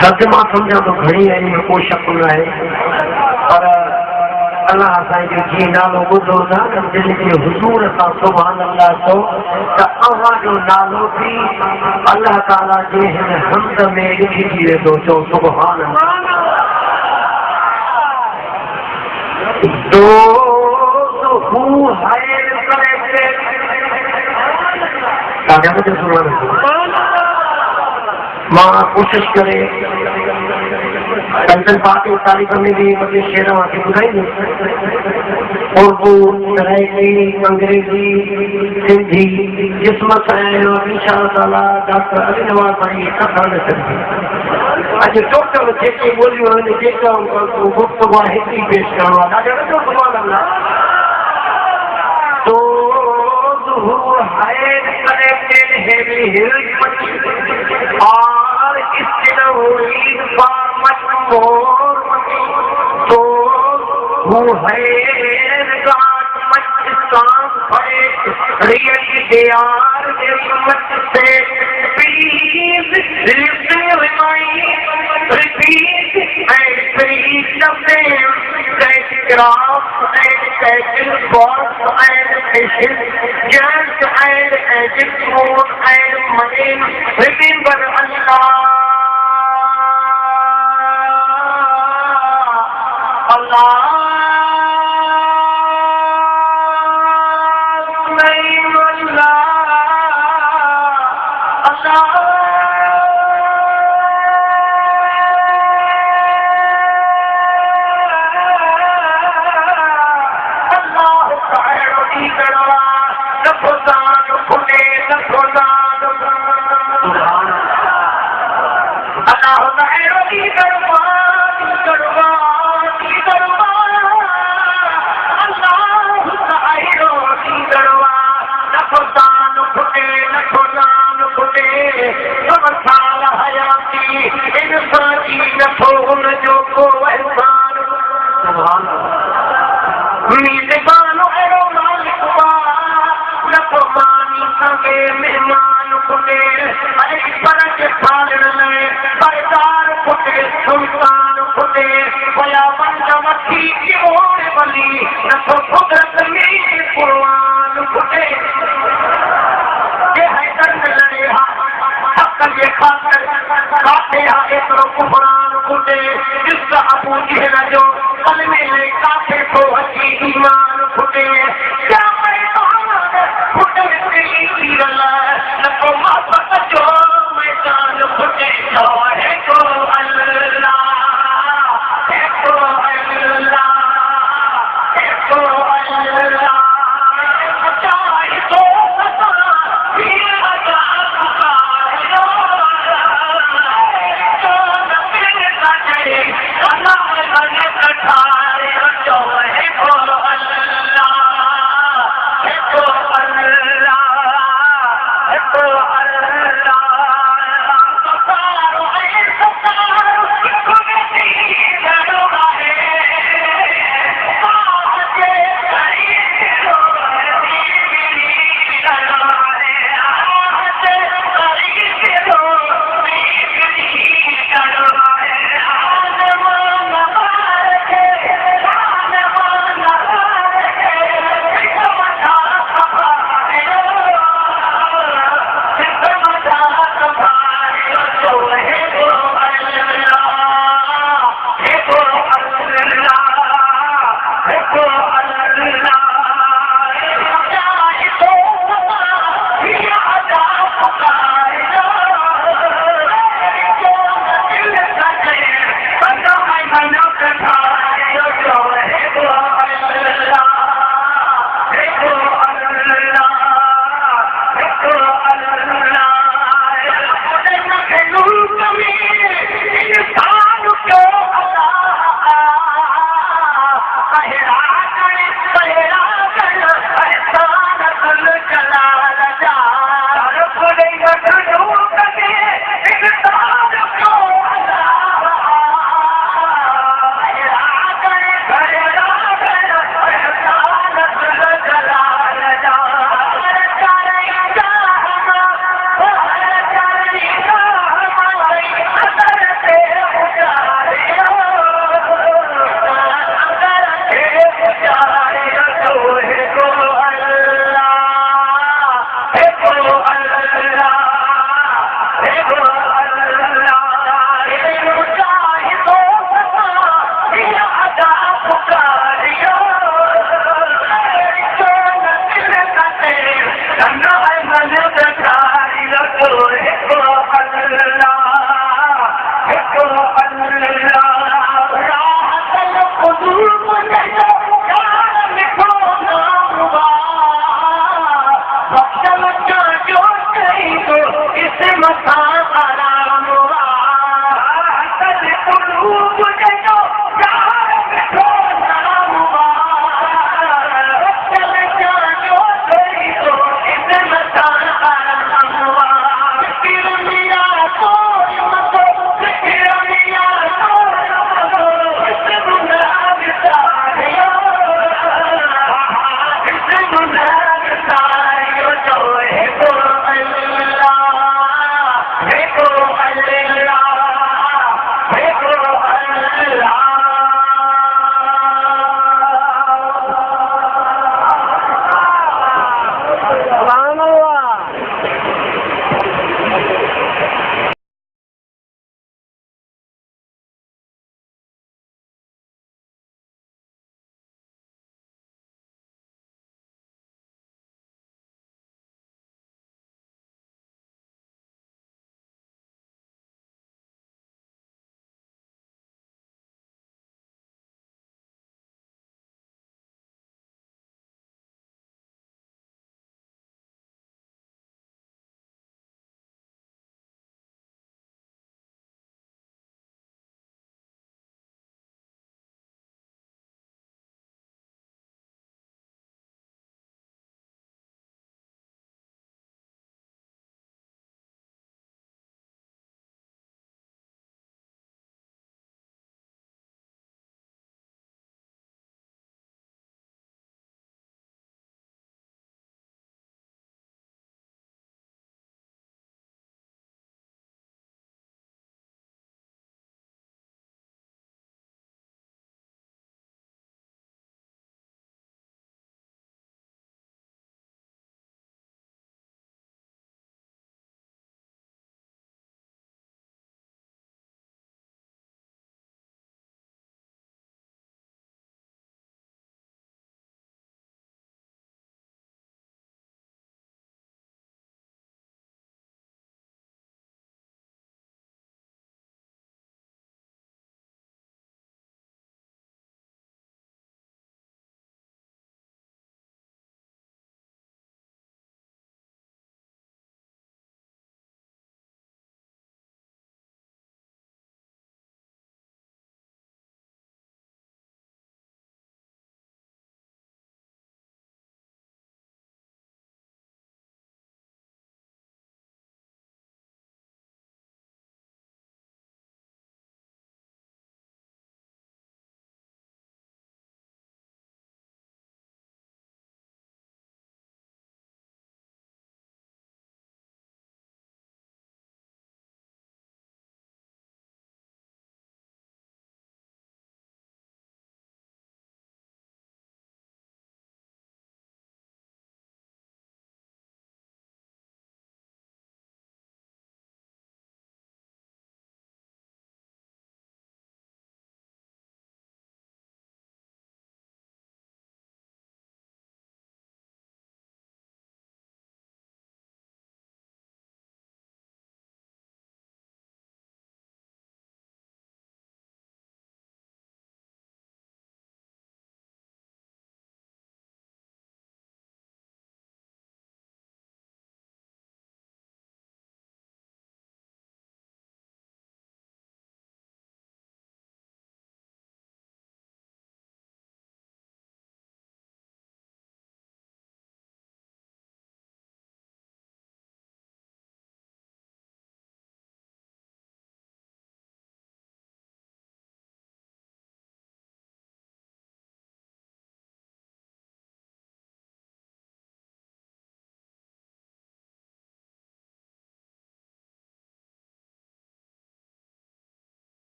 सच मां सम्झा तो घणी आहिनि में को शक न आहे, पर अल्लाह असांजो जीअं नालो ॿुधो था त दिलि जे हुज़ूर सां सुभान अल्लाह चओ त अव्हांजो नालो बि अल्लाह ताला जे हिन हम्द में लिखिजी वेंदो। चओ सुभान अल्लाह। मां कोशिश करे कंचन पाक तारीख़ में भी मुझे शेर वाक़ई ॿुधाईंदुसि। उर्दू, सराइकी, अंग्रेजी, सिंधी जिस्मत आहिनि और इंशाअल्लाह डॉक्टर अली नवाज़ साईं कथा न कंदी। अॼु टोटल जेके ॿोलियूं आहिनि जेका गुफ़्तगू आहे हिकु पेश करणो आहे। ॾाढो ॾाढो सुभान अल्लाह। तो है कनेक्टेड हेवी हिल्स और इसके लीड फॉर मच मोर, तो who has got much strong faith, really they are very much safe. Please listen, remind, repeat and preach the same. Take cross and take boss and patience, just and agit moon and money. Remember Allah. Allah. मेहमान खुटे पर के पालन में सरदार खुटे सुल्तान खुटे भया बंद मथी की ओर बली न तो कुदरत में कुर्बान खुटे ये है दर्द लड़े हक के खातिर काटे एकरो कुफरान खुटे जिस अबू जहल जो कलमे में काटे तो हकी ईमान खुटे क्या